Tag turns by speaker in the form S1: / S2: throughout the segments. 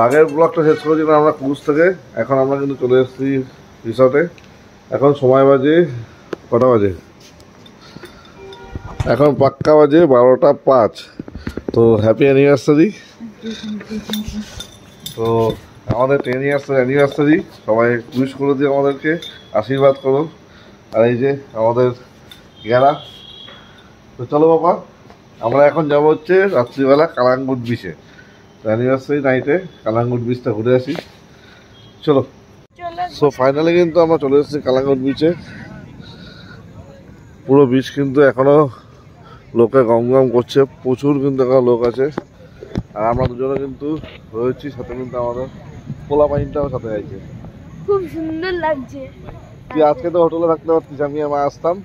S1: আগের ব্লগটা শেষ করেছিলাম আমরা ক্রুজ থেকে। এখন আমরা কিন্তু চলে এসেছি রিসর্টে। এখন সময় বাজে কটা বাজে, এখন পাক্কা বাজে 12টা 5। তো হ্যাপি অ্যানিভার্সারি। তো আমাদের 10 ইয়ার্স অ্যানিভার্সারি, সবাই উইশ করে দিও, আমাদেরকে আশীর্বাদ করো। আর এই যে আমাদের গেরা। তো চলো বাবা, আমরা এখন যাবো হচ্ছে রাত্রিবেলা কালাঙ্গুট বিচে। অ্যানিভার্সারি নাইটে কালাঙ্গুট বিচটা ঘুরে আসি, চলো। সো ফাইনালি কিন্তু আমরা চলে এসেছি কালাঙ্গুট বিচে। পুরো বিচ কিন্তু এখনো লোকে গম গম করছে, প্রচুর কিন্তু এখনো লোক আছে। আর আমরা দুজনে কিন্তু রয়েছি, সাথে কিন্তু আমাদের পোলা পাইনটাও সাথে আছে।
S2: খুব সুন্দর লাগছে।
S1: তুই আজকে তো হোটেলে থাকতে পারতিস, আমি আমার আসতাম।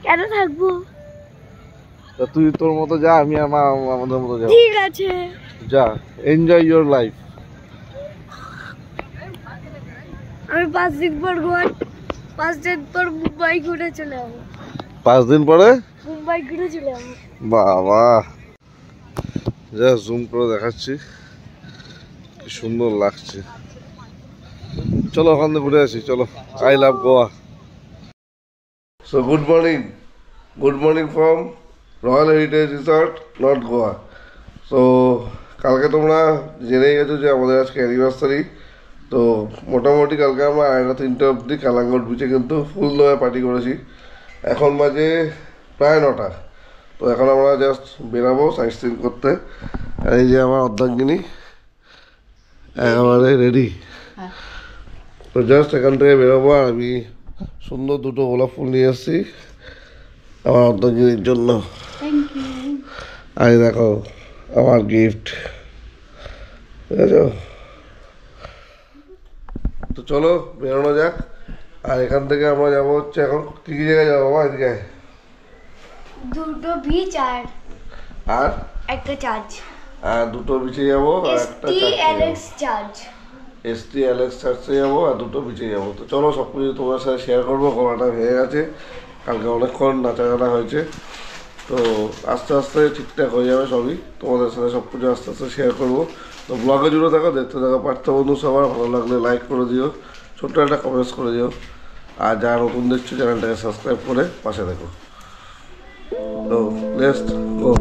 S2: কেন থাকবো?
S1: তা তুই তোর মতো যা, আমি আমাদের মতো যা।
S2: ঠিক আছে,
S1: যা, এনজয় ইউর লাইফ।
S2: আমি 5 দিন পর গোয়া, 5 দিন পর মুম্বাই ঘুরে চলে যাবো।
S1: 5 দিন পরে
S2: মুম্বাই ঘুরে চলে যাবো।
S1: বাবা, যা জুম করে দেখাচ্ছি, কি সুন্দর লাগছে। চলো ওখান থেকে ঘুরে আসি, চলো। I love Goa. So good morning from royal heritage resort, north Goa. So কালকে তোমরা জেনেই গেছো যে আমাদের আজকে অ্যানিভার্সারি। তো মোটামুটি কালকে আমরা 2:30 অবধি কালাঙ্গুট বিচে কিন্তু ফুল দমে পার্টি করেছি। এখন বাজে প্রায় 9টা। তো এখন আমরা জাস্ট বেরাবো সাইট সিন করতে। আর এই যে আমার অর্ধাঙ্গিনী একেবারে রেডি। তো জাস্ট এখান থেকে বেরোবো। আর আমি সুন্দর 2টো গোলাপ ফুল নিয়ে এসেছি আমার অর্ধাঙ্গিনীর জন্য। আর দেখো আমার গিফট, ঠিক আছে? তো চলো বেরোনো যাক। আর এখান থেকে আমরা যাবো হচ্ছে, এখন কি কি জায়গায় যাবো বাবা? এদিকে
S2: 2টো বিচ আর একটা চার্চ।
S1: আর 2টো বিচে যাবো আর একটা এসটি অ্যালেক্স চার্চে যাবো আর 2টো বিচে যাবো। তো চলো সব কিছু তোমার সাথে শেয়ার করবো। গলাটা ভেঙে গেছে, কালকে অনেকক্ষণ নাচাগানা হয়েছে। তো আস্তে আস্তে ঠিকঠাক হয়ে যাবে সবই, তোমাদের সাথে সব কিছু আস্তে আস্তে শেয়ার করবো। তো ব্লগে জুড়ে থাকো, দেখতে থাকো। পার্থ বন্ধু সবার ভালো লাগলে লাইক করে দিও, ছোট্ট একটা কমেন্টস করে দিও। আর যারা নতুন দেখছো চ্যানেলটাকে সাবস্ক্রাইব করে পাশে দেখো। তো লেটস গো।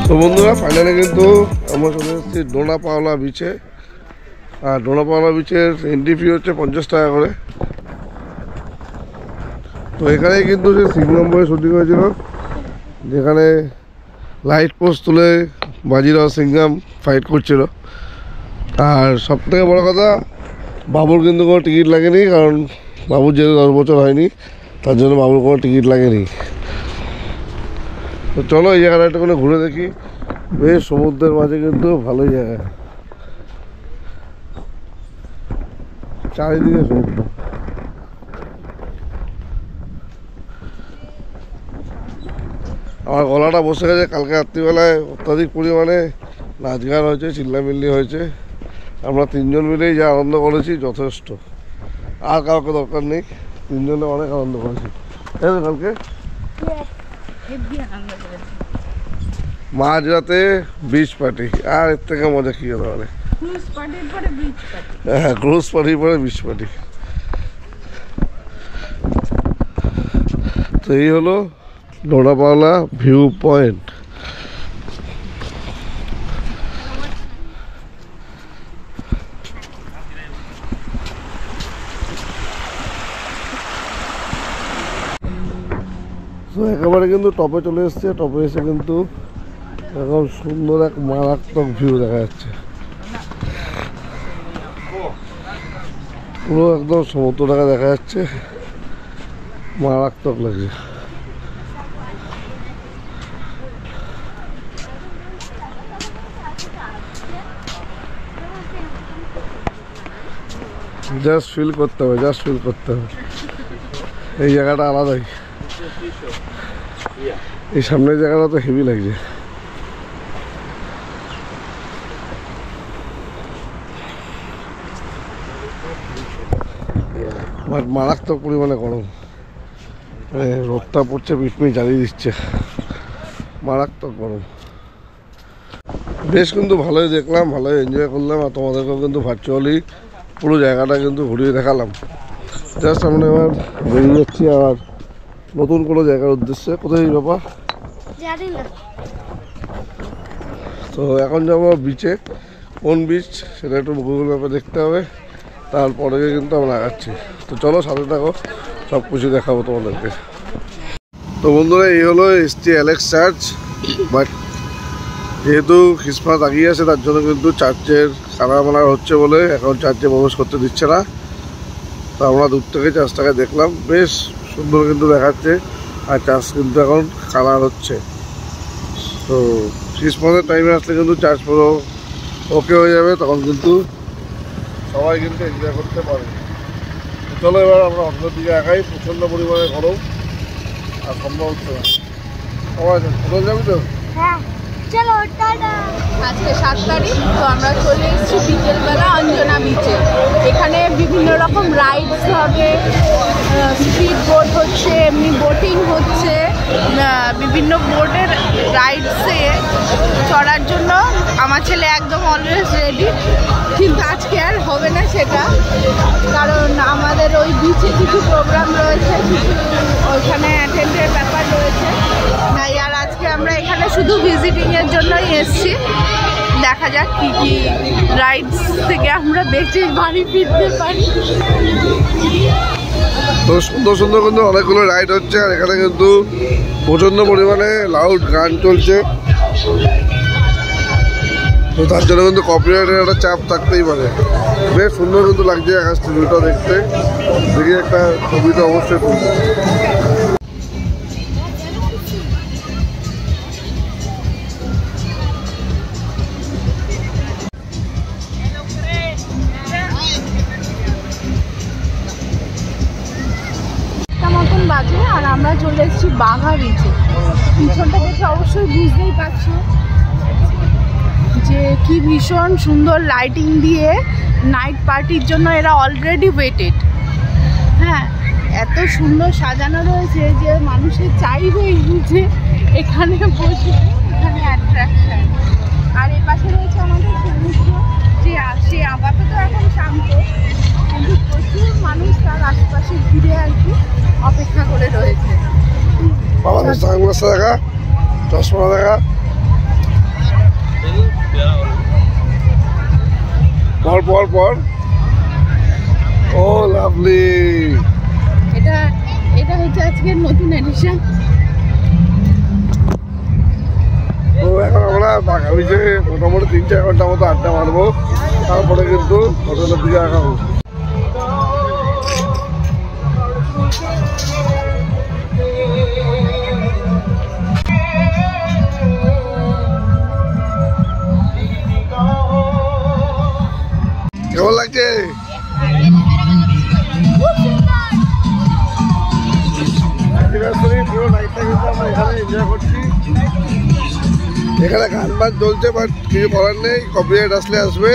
S1: তো বন্ধুরা ফাইনালি কিন্তু আমরা চলে এসেছি ডোনা পাওলা বিচে। আর ডোনা পাওলা বিচের এন্ট্রি ফি হচ্ছে 50 টাকা করে। তো এখানেই কিন্তু যে সিংহাম্বরে শুটিং হয়েছিল, যেখানে লাইট পোস্ট তুলে বাজিরাও সিংহাম ফাইট করছিল। আর সব থেকে বড়ো কথা, বাবুর কিন্তু কোনো টিকিট লাগেনি, কারণ বাবুর যেহেতু 10 বছর হয়নি, তার জন্য বাবুর কোনো টিকিট লাগেনি। তো চলো এই জায়গাটা একটু করে ঘুরে দেখি। বেশ সমুদ্রের মাঝে কিন্তু ভালোই জায়গা, চারিদিকে সমুদ্র। আমার গলাটা বসে গেছে, কালকে রাত্রিবেলায় অত্যাধিক পরিমাণে নাচ গান হয়েছে, চিল্লামিল্লি হয়েছে। আমরা 3জন মিলেই যা আনন্দ করেছি যথেষ্ট, আর কাউকে দরকার নেই। 3জনে অনেক আনন্দ করেছি। তাই তো কালকে মাঝরাতে বিচ পার্টি, আর এর থেকে মজা কি হতে পারে? হ্যাঁ, ক্রুজ পার্টির পরে বিচ পার্টি। তো এই হলো ডোনা পাওলা ভিউ পয়েন্ট। তো একেবারে কিন্তু টপে চলে এসছে। টপে এসে কিন্তু এখন সুন্দর এক মারাত্মক ভিউ দেখা যাচ্ছে। পুরো একদম সমুদ্রটাকে দেখা যাচ্ছে, মারাত্মক লাগছে। জাস্ট ফিল করতে হবে, জাস্ট ফিল করতে হবে। এই জায়গাটা আলাদাই, এই সামনের জায়গাটা তো হেভি লাগছে। মারাত্মক পরিমাণে গরম, রোদটা পড়ছে, পিটমি জ্বালিয়ে দিচ্ছে, মারাত্মক গরম। বেশ কিন্তু ভালোই দেখলাম, ভালোই এনজয় করলাম, আর তোমাদেরকেও কিন্তু ভার্চুয়ালি পুরো জায়গাটা কিন্তু ঘুরিয়ে দেখালাম। জাস্ট আমরা এবার বেরিয়ে যাচ্ছি আবার নতুন কোনো জায়গার উদ্দেশ্যে। কোথায় বাবা
S2: জানি না।
S1: তো এখন যাবো বিচে, কোন বিচ সেটা একটু গুগল ম্যাপে দেখতে হবে, তারপরে কিন্তু আমরা আগাচ্ছি। তো চলো সাথে থাকো, সব কিছু দেখাবো তোমাদেরকে। তো বন্ধুরা এই হলো ST অ্যালেক্স চার্চ, বাট যেহেতু খ্রিসমাস আগিয়ে আছে তার জন্য কিন্তু চার্চের কানামানা হচ্ছে বলে এখন চার্চে প্রবেশ করতে দিচ্ছে না। তো আমরা দূর থেকে চার্চটাকে দেখলাম, বেশ সুন্দর কিন্তু দেখাচ্ছে, আর চার্চ কিন্তু এখন কালার হচ্ছে। তো খ্রিসমাসের টাইমে আসলে কিন্তু চার্চ পুরো ওকে হয়ে যাবে, তখন কিন্তু সবাই কিন্তু এনজয় করতে পারে। চলো এবার আমরা অন্য দিকে আগাই, প্রচণ্ড পরিমাণে গরম আর সম্ভব হচ্ছে না। সবাই কোথাও যাবি তো?
S2: হ্যাঁ চলো টাটা।
S3: আজকে 7 তারিখ, তো আমরা চলে এসেছি বিকেলবেলা অঞ্জনা বিচে। এখানে বিভিন্ন রকম রাইডস হবে, স্পিড বোট হচ্ছে, এমনি বোটিং হচ্ছে, বিভিন্ন বোটের রাইডসে চড়ার জন্য আমার ছেলে একদম অলওয়েজ রেডি। কিন্তু আজকে আর হবে না সেটা, কারণ আমাদের ওই বিচে কিছু প্রোগ্রাম রয়েছে, কিছু ওইখানে অ্যাটেন্ডের ব্যাপার রয়েছে, তাই আর আজকে আমরা এখানে শুধু ভিজিটিংয়ের জন্যই এসছি। দেখা যাক কি কি রাইডস থেকে আমরা বেঁচে বাড়ি ফিরতে পারি।
S1: তো সুন্দর সুন্দর কিন্তু অনেকগুলো রাইড হচ্ছে, আর এখানে কিন্তু প্রচণ্ড পরিমাণে লাউড গান চলছে, তো তার জন্য কিন্তু কপিরাইটের একটা চাপ থাকতেই পারে। বেশ সুন্দর কিন্তু লাগছে আকাশটা দুটো দেখতে, দেখি একটা ছবিটা অবশ্যই তুলবে।
S3: মতন বাজে আর আমরা চলে এসেছি বাঘা বিচে। পিছনটা দেখে অবশ্যই বুঝতেই পারছো যে কি ভীষণ সুন্দর লাইটিং দিয়ে নাইট পার্টির জন্য এরা অলরেডি ওয়েটেড। হ্যাঁ, এত সুন্দর সাজানো রয়েছে যে মানুষের চাইবেই যে এখানে বসে, এখানে অ্যাট্রাকশন। আর এ পাশে রয়েছে আমাদের সমুদ্র, যে আসে আপাতত এখন শান্ত, কিন্তু প্রচুর মানুষ তার আশেপাশে ঘিরে আর কি অপেক্ষা করে রয়েছে।
S1: বাবা সানগ্লাসটা দেখা, চশমা দেখা, পর পর পর। ও লাভলি,
S3: এটা হচ্ছে আজকের নতুন এডিশন।
S1: তো এখন আমরা বাঘা বিচে মোটামুটি 3-4 ঘন্টা মতো আড্ডা মারবো, তারপরে কিন্তু হোটেলের দিকে আগাবো। কেমন লাগছে? পুরো নাইটটা কিন্তু আমরা এখানে এনজয় করছি। এখানে গান বান চলছে, বাট কিছু করার নেই, কপিরাইট আসলে আসবে।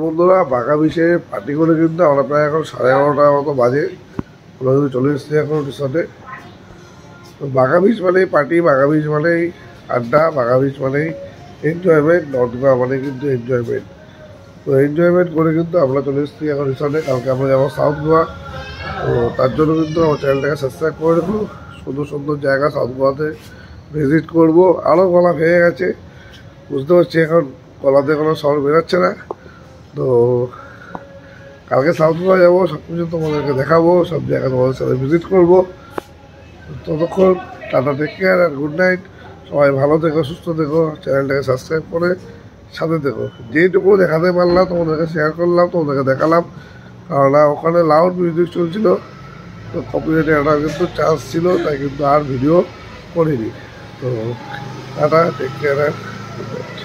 S1: বন্ধুরা বাঘা বিচে পার্টি করে কিন্তু আমরা প্রায় এখন 11:30 মতো বাজে, আমরা কিন্তু চলে এসেছি এখন রিসর্টে। তো বাঘা বিচ মানেই পার্টি, বাঘা বিচ মানেই আড্ডা, বাঘা বিচ মানেই এনজয়মেন্ট, নর্থ গোয়া মানে কিন্তু এনজয়মেন্ট। তো এনজয়মেন্ট করে কিন্তু আমরা চলে এসেছি এখন রিসর্টে। কালকে আমরা যাবো সাউথ গোয়া, তো তার জন্য কিন্তু আমার চ্যানেলটাকে সাবস্ক্রাইব করে দেবো। সুন্দর সুন্দর জায়গা সাউথ গোয়াতে ভিজিট করবো। আরও গলা ভেঙে গেছে, বুঝতে পারছি এখন গলাতে কোনো সাউন্ড বেরোচ্ছে না। তো কালকে সাউথ গোয়া যাবো, সব কিছু তোমাদেরকে দেখাবো, সব জায়গায় তোমাদের সাথে ভিজিট করবো। ততক্ষণ টাটা, টেক কেয়ার আর গুড নাইট। সবাই ভালো থেকো, সুস্থ থেকো, চ্যানেলটাকে সাবস্ক্রাইব করে সাথে থেকো। যেইটুকু দেখাতে পারলাম তোমাদেরকে শেয়ার করলাম, তোমাদেরকে দেখালাম। কারণ ওখানে লাউড মিউজিক চলছিল, তো কপিরাইট একটা কিন্তু চান্স ছিল, তাই কিন্তু আর ভিডিও করিনি। তো টাটা, টেক কেয়ার আর গুড নাইট।